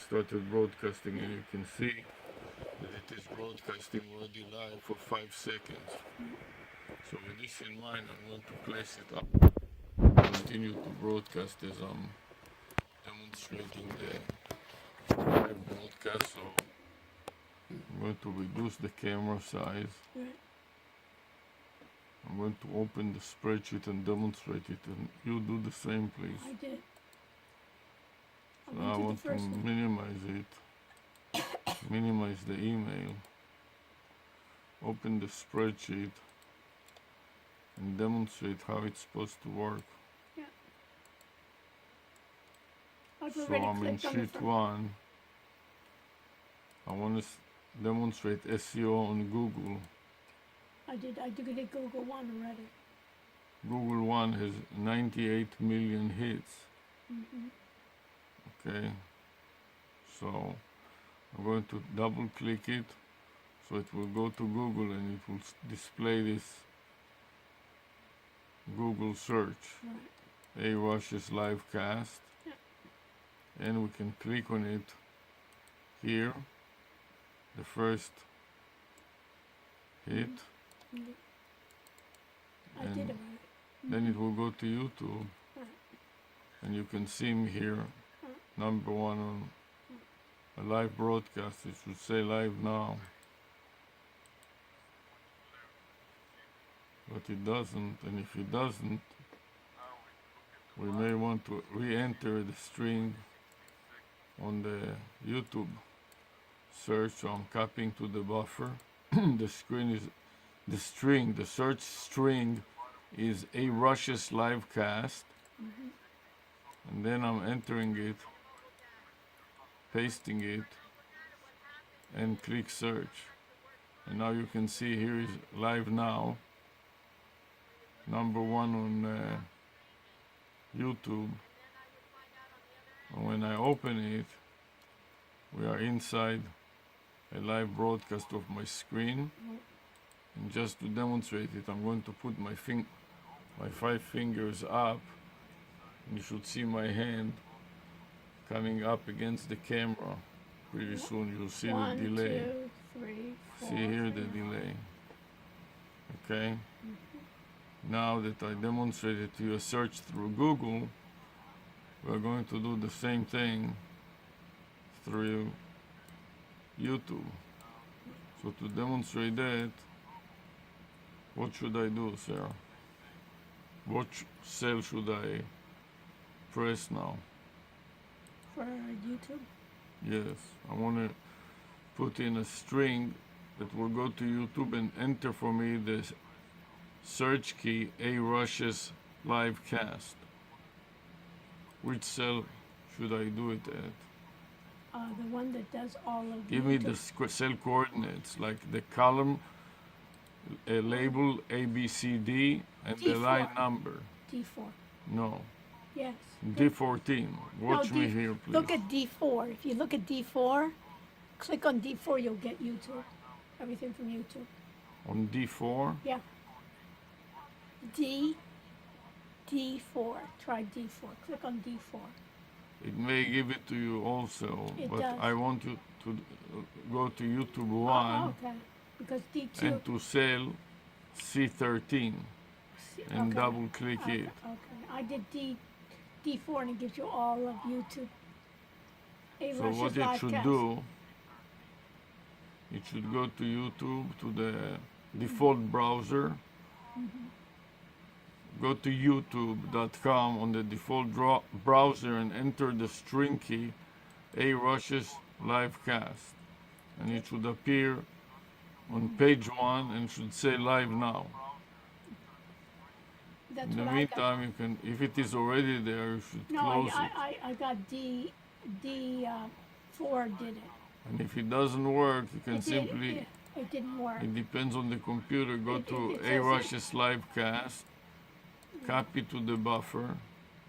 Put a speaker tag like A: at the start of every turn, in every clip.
A: started broadcasting, and you can see that it is broadcasting already live for 5 seconds. So with this in mind, I'm going to place it up, continue to broadcast as I'm demonstrating the live broadcast. So I'm going to reduce the camera size. I'm going to open the spreadsheet and demonstrate it, and you do the same, please.
B: I did.
A: So I want to minimize it, minimize the email, open the spreadsheet, and demonstrate how it's supposed to work.
B: Yeah.
A: So I'm in sheet 1. I want to demonstrate SEO on Google.
B: I did Google One already.
A: Google One has 98 million hits. Okay, so I'm going to double click it, so it will go to Google and it will display this Google search, A. Rush's Livecast, and we can click on it here, the first hit, and then it will go to YouTube, and you can see me here, number 1 on a live broadcast. It should say live now, but it doesn't, and if it doesn't, we may want to re-enter the string on the YouTube search. So I'm copying to the buffer. The search string is A. Rush's Livecast, and then I'm entering it, pasting it, and click search. And now you can see here is live now, number 1 on YouTube. And when I open it, we are inside a live broadcast of my screen. And just to demonstrate it, I'm going to put my 5 fingers up, and you should see my hand coming up against the camera. Pretty soon you'll see the delay.
B: 1, 2, 3, 4.
A: See here the delay. Okay? Now that I demonstrated to you a search through Google, we're going to do the same thing through YouTube. So to demonstrate that, what should I do, Sarah? What cell should I press now?
B: For YouTube?
A: Yes, I want to put in a string that will go to YouTube and enter for me the search key A. Rush's Livecast. Which cell should I do it at?
B: The one that does all of
A: Give me the cell coordinates, like the column, a label A, B, C, D, and the
B: D4.
A: line number.
B: D4.
A: No.
B: Yes.
A: D14. Watch
B: No,
A: me here, please.
B: Look at D4. If you look at D4, click on D4, you'll get YouTube. Everything from YouTube.
A: On D4?
B: Yeah. D4. Try D4. Click on D4.
A: It may give it to you also, but
B: does.
A: I want you to go to YouTube 1
B: Oh, okay. Because D2.
A: and to cell C13 and double click
B: Okay.
A: it.
B: Okay. I did D4 and it gives you all of YouTube.
A: So what it should do, it should go to YouTube, to the default browser. Go to youtube.com on the default browser and enter the string key A. Rush's Livecast, and it should appear on page 1 and should say live now.
B: That's
A: In the
B: what
A: meantime, you can, if it is already there, you should
B: No,
A: close it.
B: I got D4 did it.
A: And if it doesn't work, you can
B: It
A: simply,
B: it didn't work.
A: it depends on the computer, go to
B: it
A: A.
B: says
A: Rush's Livecast, copy to the buffer.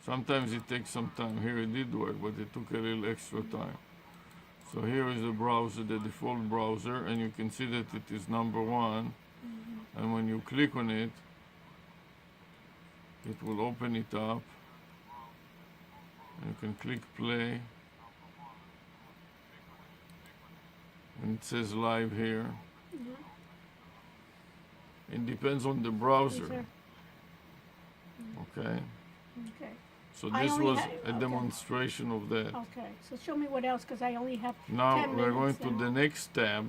A: Sometimes it takes some time. Here it did work, but it took a little extra time. So here is the browser, the default browser, and you can see that it is number 1. And when you click on it, it will open it up. And you can click play. and it says live here.
B: Yeah.
A: It depends on the
B: Is
A: browser.
B: there?
A: Okay.
B: Okay.
A: So
B: I
A: this
B: only
A: was
B: ha-
A: a
B: okay.
A: demonstration of that.
B: Okay. So show me what else, because I only have
A: Now
B: 10
A: we're going
B: minutes
A: to
B: now.
A: the next tab.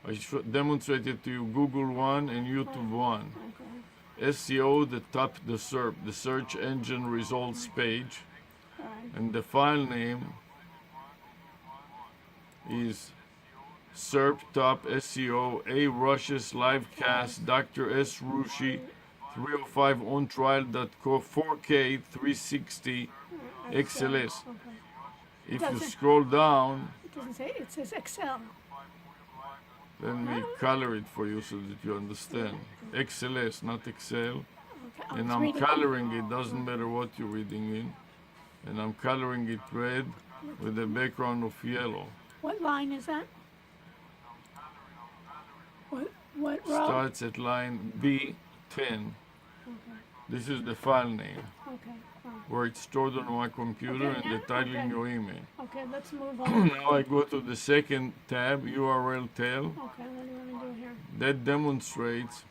A: I demonstrated to you Google one and YouTube one.
B: Okay.
A: SEO, the top, the SERP, the search engine results page,
B: All right.
A: and the file name is SERP top SEO A Rush's livecast Dr. S Rushi 305 on trial.co 4K 360 XLS.
B: Okay.
A: If
B: Does
A: you
B: it-
A: scroll down,
B: It doesn't say, it says Excel.
A: let me color it for you so that you understand. XLS, not Excel.
B: Okay. I
A: And
B: was
A: I'm
B: reading-
A: coloring it, doesn't matter what you're reading in. And I'm coloring it red with a background of yellow.
B: What line is that? What row?
A: Starts at line B10.
B: Okay.
A: This is the file name
B: Okay. Fine.
A: where it's stored on my computer
B: Okay,
A: and the
B: now-
A: title in
B: okay.
A: your email.
B: Okay, let's move on.
A: Now I go to the second tab, URL tail.
B: Okay, what do you want to do here?
A: That demonstrates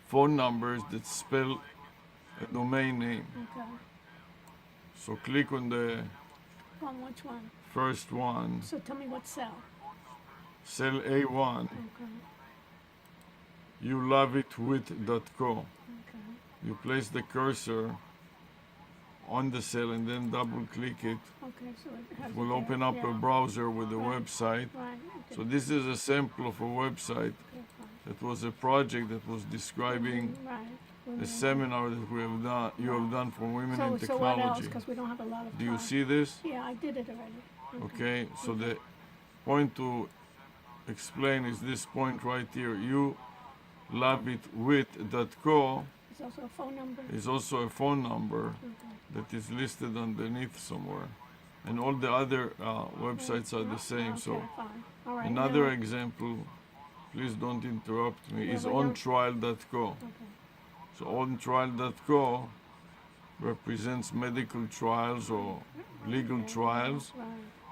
A: phone numbers that spell a domain name.
B: Okay.
A: So click on the
B: On which one?
A: first one,
B: So tell me what cell.
A: cell A1,
B: Okay.
A: youloveitwith.co.
B: Okay.
A: You place the cursor on the cell and then double click it.
B: Okay, so it has
A: It will
B: there.
A: open up
B: Yeah.
A: a browser with a
B: Right.
A: website.
B: Right. Okay.
A: So this is a sample of a website
B: Okay, fine.
A: that was a project that was describing
B: Right.
A: a
B: Women-
A: seminar that we have done, you have done for women in
B: So what else?
A: technology.
B: Because we don't have a lot of
A: Do you
B: time.
A: see this?
B: Yeah, I did it already.
A: Okay, so the point to explain is this point right here. You love it with.co
B: It's also a phone number.
A: is also a phone number
B: Okay.
A: that is listed underneath somewhere. And all the other websites are the same.
B: Okay,
A: So
B: fine. All right.
A: another
B: now-
A: example, please don't interrupt me,
B: Yeah,
A: is
B: we're done.
A: ontrial.co.
B: Okay.
A: So ontrial.co represents medical trials or legal trials,
B: Right.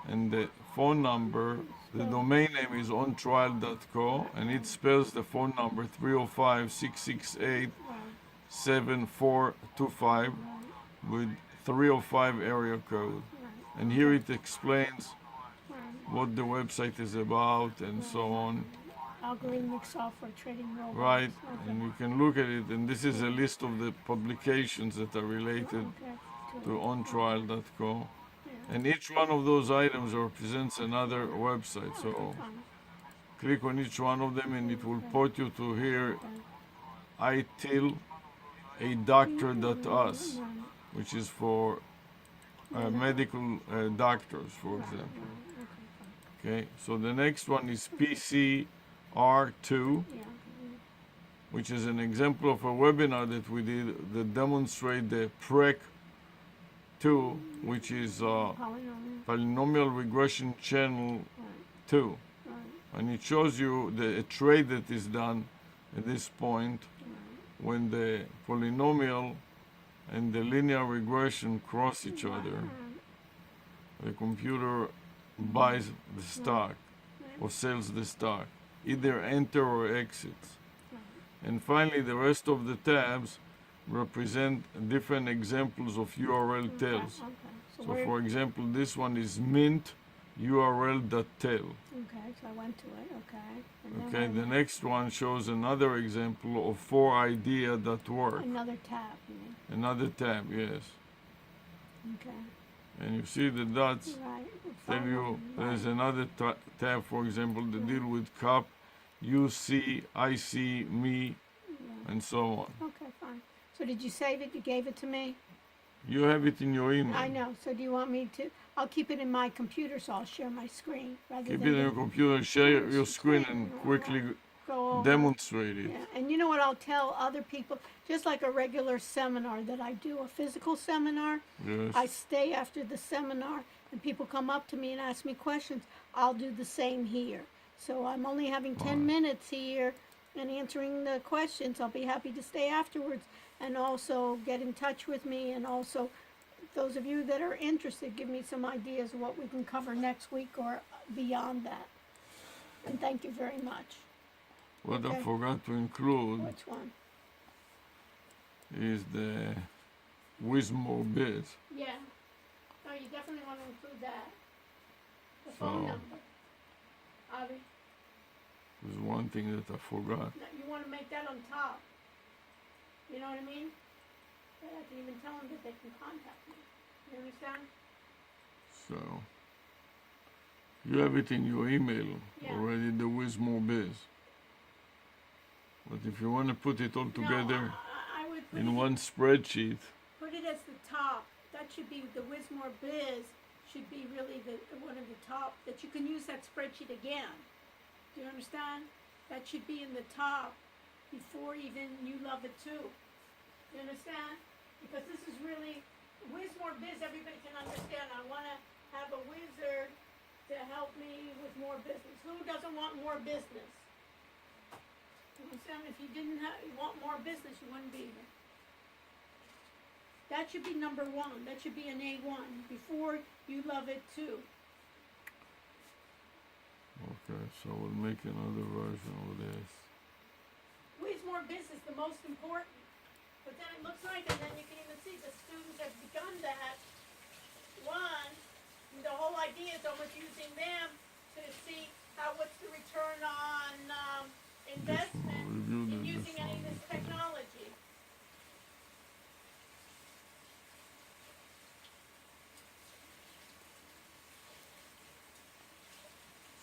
A: and the phone number, the domain name is ontrial.co, and it spells the phone number 305-668-7425
B: Right.
A: with 305 area code.
B: Right.
A: And here it explains
B: Right.
A: what the website is about and so on,
B: Algorithmic software trading robots.
A: right?
B: Okay.
A: And you can look at it, and this is a list of the publications that are related
B: Okay.
A: to ontrial.co.
B: Yeah.
A: And each one of those items represents another website. So
B: Okay, fine.
A: click on each one of them and it will port you to here,
B: Okay.
A: itil a doctor.us,
B: Right.
A: which is for medical doctors, for example.
B: Right. Okay, fine.
A: Okay, so the next one is PCR2,
B: Yeah.
A: which is an example of a webinar that we did that demonstrate the PREC2, which is
B: Polynomial.
A: polynomial regression channel
B: Right.
A: 2.
B: Right.
A: And it shows you a trade that is done at this point
B: Right.
A: when the polynomial and the linear regression cross each other. The computer buys the stock or sells the stock, either enter or exits. And finally, the rest of the tabs represent different examples of URL tails.
B: Okay. So,
A: So
B: where,
A: for example, this one is mint url.tel.
B: okay, so I went to it. Okay. And then
A: Okay,
B: I
A: the
B: went-
A: next one shows another example of 4idea.org.
B: Another tab, you mean?
A: Another tab, yes.
B: Okay.
A: And you see the dots
B: Right.
A: tell you
B: Right.
A: there's another tab, for example, that deal with COP, you see, I see, me,
B: Yeah.
A: and so on.
B: Okay, fine. So did you save it? You gave it to me?
A: You have it in your email.
B: I know. So do you want me to? I'll keep it in my computer, so I'll share my screen rather
A: Keep
B: than
A: it in your computer, share your screen, and quickly
B: go over.
A: demonstrate it.
B: Yeah, and you know what I'll tell other people? Just like a regular seminar that I do, a physical seminar,
A: Yes.
B: I stay after the seminar and people come up to me and ask me questions. I'll do the same here. So I'm only having 10 minutes here and answering the questions. I'll be happy to stay afterwards and also get in touch with me and also those of you that are interested, give me some ideas of what we can cover next week or beyond that. And thank you very much.
A: What I
B: Okay.
A: forgot to include
B: Which one?
A: is the Wismo Biz.
B: Yeah. No, you definitely want to include that. The
A: So-
B: phone number. Avi,
A: There's one thing that I forgot.
B: no, you want to make that on top. You know what I mean? That I can even tell them that they can contact me. You understand?
A: So you have it in your email
B: Yeah.
A: already, the Wismo Biz. But if you want to put it all together
B: No, I would put
A: in
B: it,
A: one spreadsheet,
B: put it as the top. That should be the Wismore Biz. Should be really the one of the top that you can use that spreadsheet again. Do you understand? That should be in the top before even You Love It Too. You understand? Because this is really Wismore Biz. Everybody can understand. I want to have a wizard to help me with more business. Who doesn't want more business? You understand? If you didn't want more business, you wouldn't be here. That should be number one. That should be an A1 before You Love It Too.
A: okay, so we'll make another version of this.
B: Wismore Biz is the most important. But then it looks like, and then you can even see the students have begun that one. And the whole idea is almost using them to see what's the return on investment
A: Review
B: in
A: the
B: using any of this
A: additional
B: technology.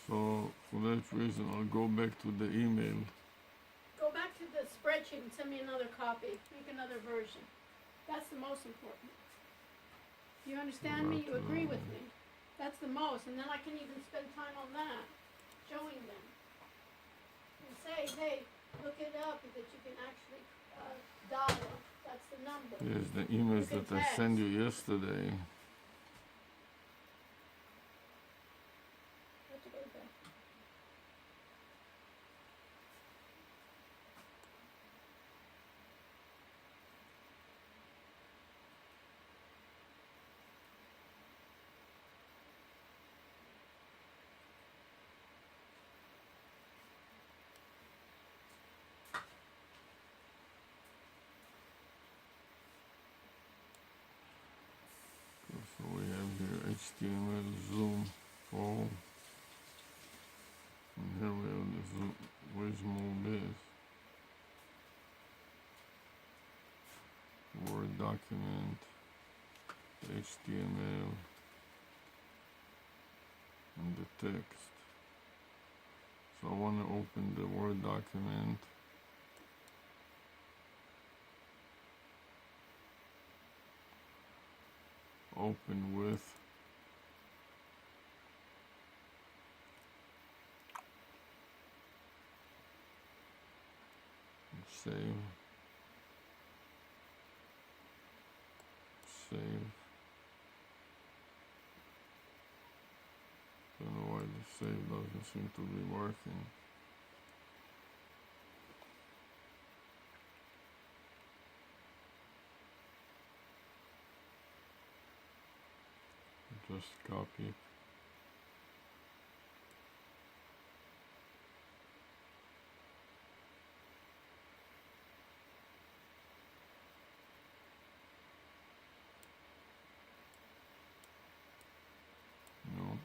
A: So for that reason, I'll go back to the email.
B: Go back to the spreadsheet and send me another copy. Make another version. That's the most important. You understand me? You agree with me? That's the most. And then I can even spend time on that, showing them. And say, hey, look it up that you can actually dial it. That's the number.
A: Here's the emails
B: You can
A: that I sent you yesterday.
B: Have to go back.
A: So we have here HTML, Zoom, Pro. And here we have the Zoom, Wismo Biz. Word document, HTML, and the text. So I want to open the Word document. Open with and save. Save. Don't know why the save doesn't seem to be working. Just copy it. No.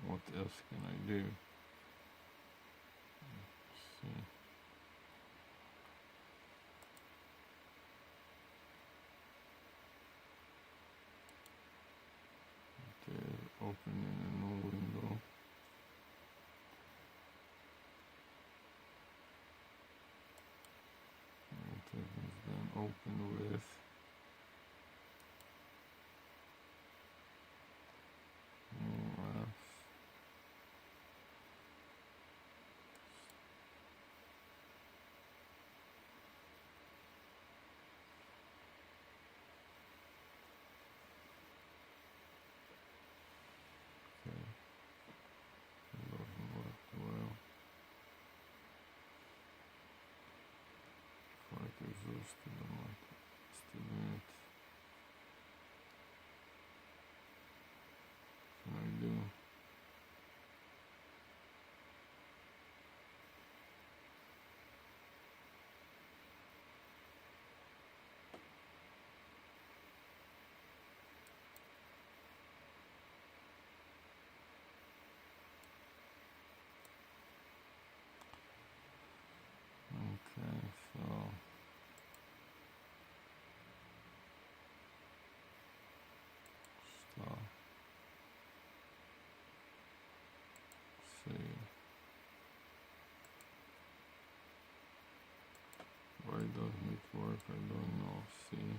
A: What else can I do? Let's see. Okay, open in a new window. Okay, then open with new apps. Okay, it doesn't work well. close to the mic. Still in it. What can I do? Okay, so stop. See. Why doesn't it work? I don't know. See.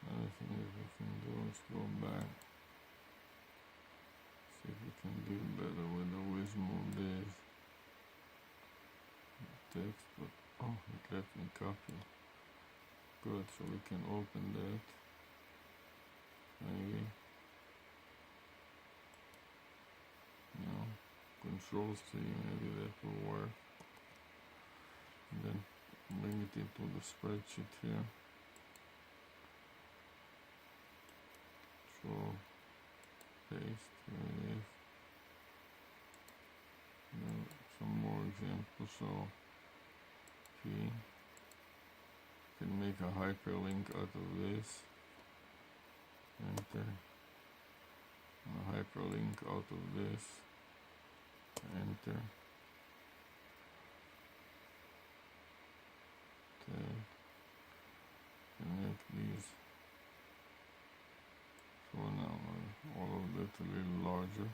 A: I think if we can do is go back. See if we can do better with the Wismo Biz text, but oh, it left me copy. Good, so we can open that. Maybe. No. Control C, maybe that will work. And then bring it into the spreadsheet here. Control paste, here it is. Now some more examples, so P can make a hyperlink out of this. Enter. A hyperlink out of this. Enter. Tab. Connect these. So now all of that a little larger.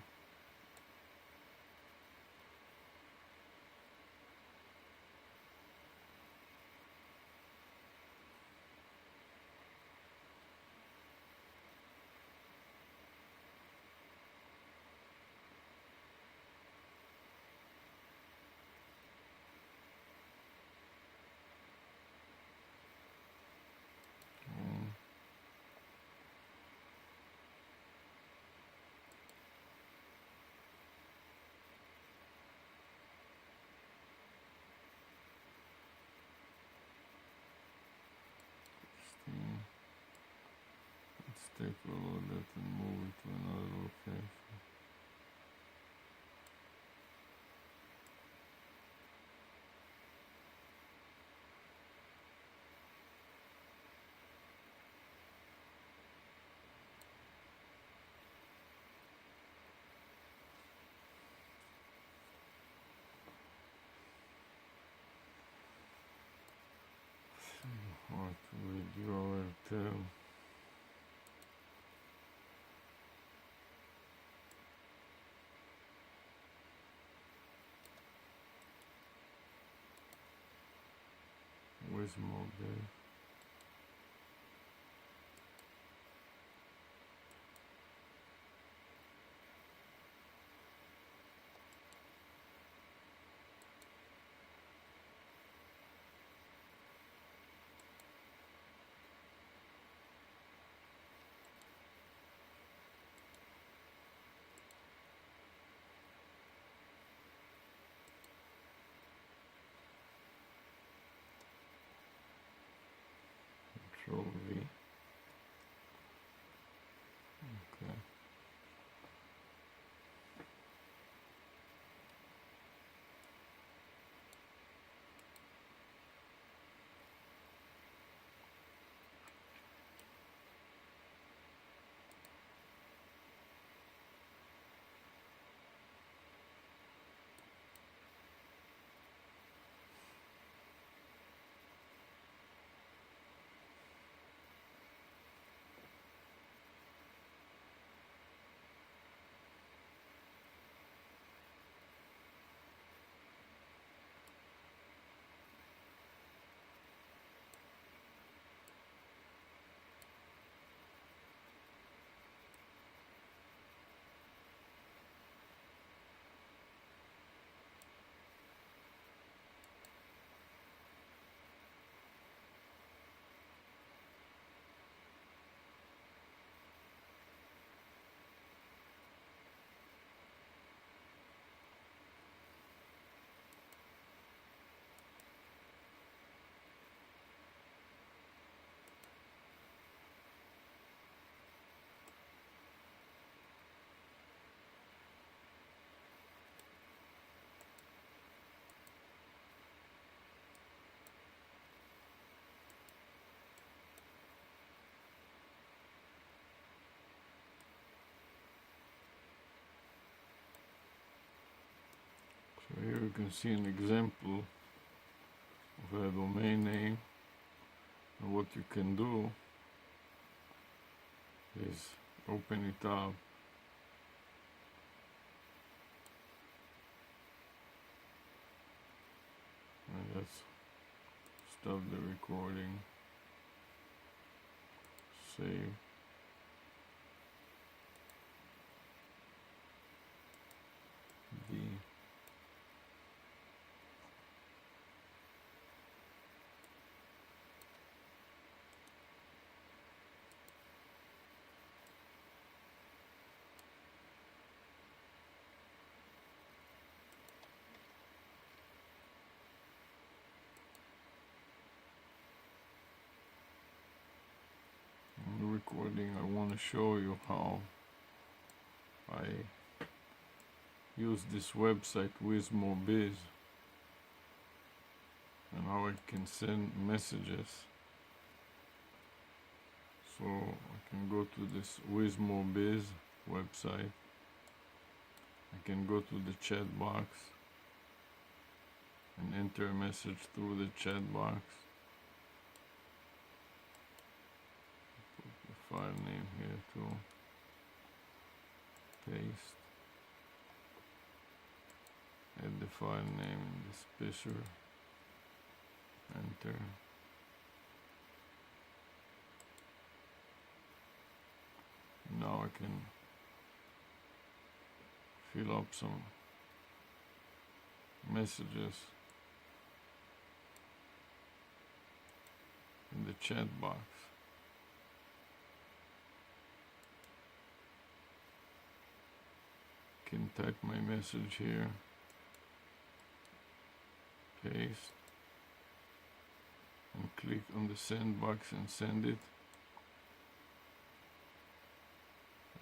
A: Um, 16. Let's take all of that and move it to another location. What we draw it to. Wismo Biz. So here you can see an example of a domain name, and what you can do is open it up and let's stop the recording, save, D. In the recording I want to show you how I use this website WizMoBiz and how I can send messages. So I can go to this WizMoBiz website. I can go to the chat box and enter a message through the chat box. Put the file name here too. Paste. Add the file name in this picture. Enter. Now I can fill up some messages in the chat box. Can type my message here, paste, and click on the send box and send it.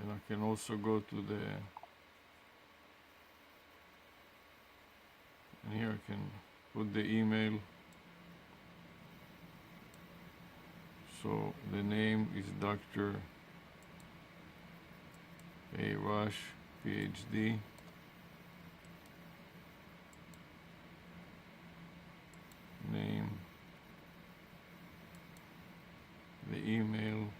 A: And I can also go to the, and here I can put the email. So the name is Dr. A. Rush, PhD. Name. The email,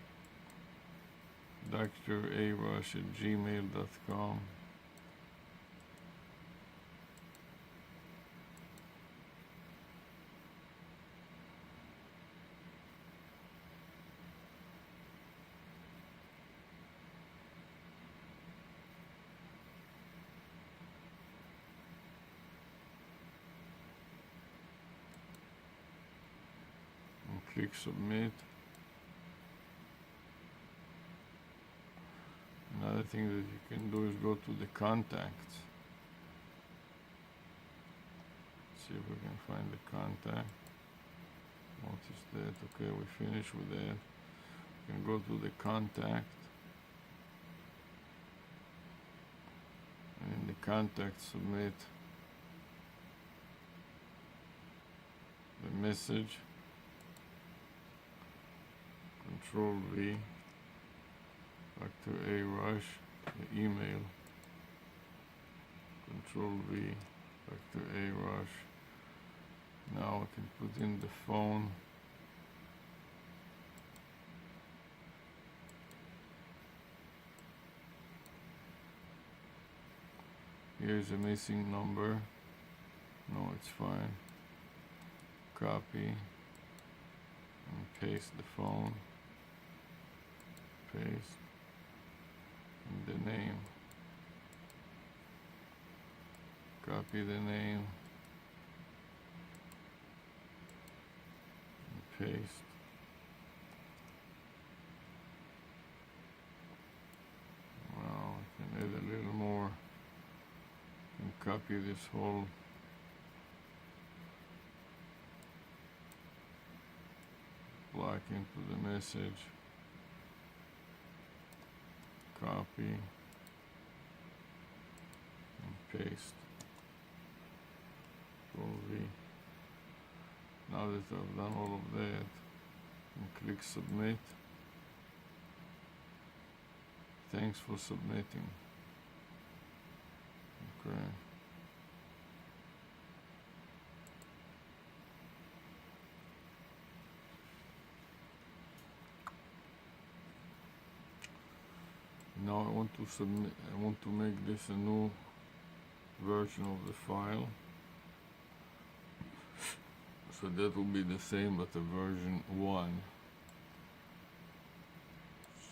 A: drarush@gmail.com. And click submit. Another thing that you can do is go to the contacts. See if we can find the contact. What is that? Okay, we finished with that. You can go to the contact. And in the contact, submit the message. Control V. Dr. A. Rush, the email. Control V, Dr. A. Rush. Now I can put in the phone. Here's a missing number. No, it's fine. Copy and paste the phone. Paste. The name, copy the name, and paste. Well, I can add a little more and copy this whole block into the message. Copy and paste. Control V. Now that I've done all of that, and click submit. Thanks for submitting. Okay. now I want to submit, I want to make this a new version of the file. So that will be the same but a version 1.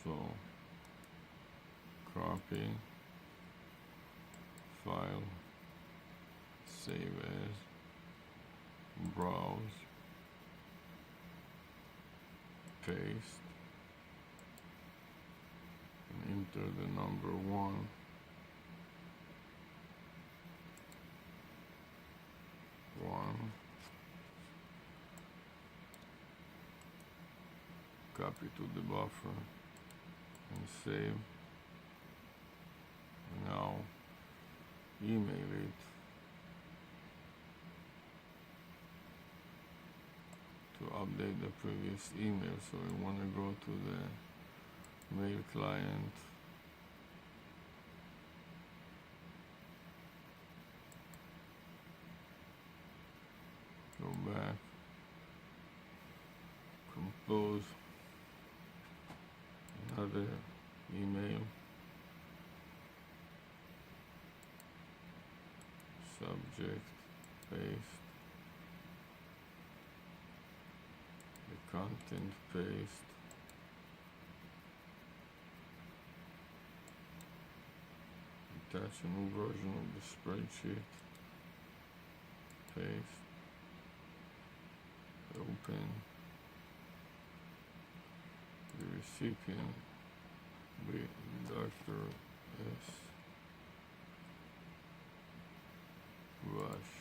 A: So copy, file, save as, browse, paste, and enter the number 1. Copy to the buffer and save. Now email it to update the previous email. So we want to go to the mail client, go back, compose another email, subject, paste, the content, paste, attach a new version of the spreadsheet, paste, open, the recipient be Dr. S. Rush,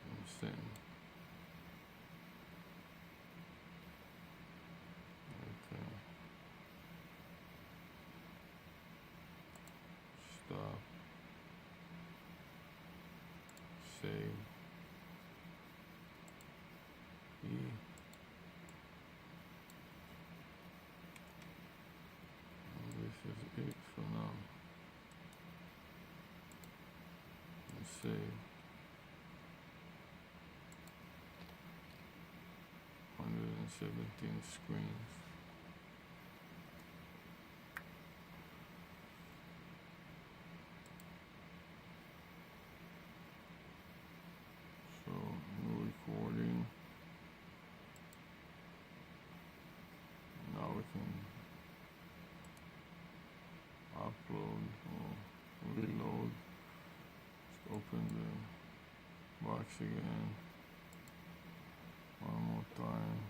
A: and send. Okay. Stop. Save. E. And this is it for now. And save. 117 screens. So new recording. Now we can upload or reload. Just open the box again. One more time.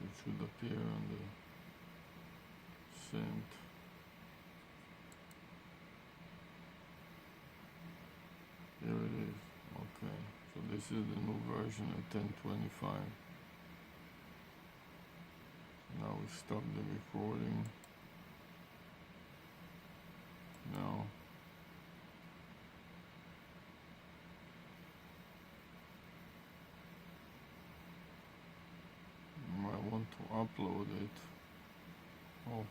A: It should appear on the sent. Here it is. Okay. So this is the new version at 1025. Now we stop the recording. Now I want to upload it. Oh.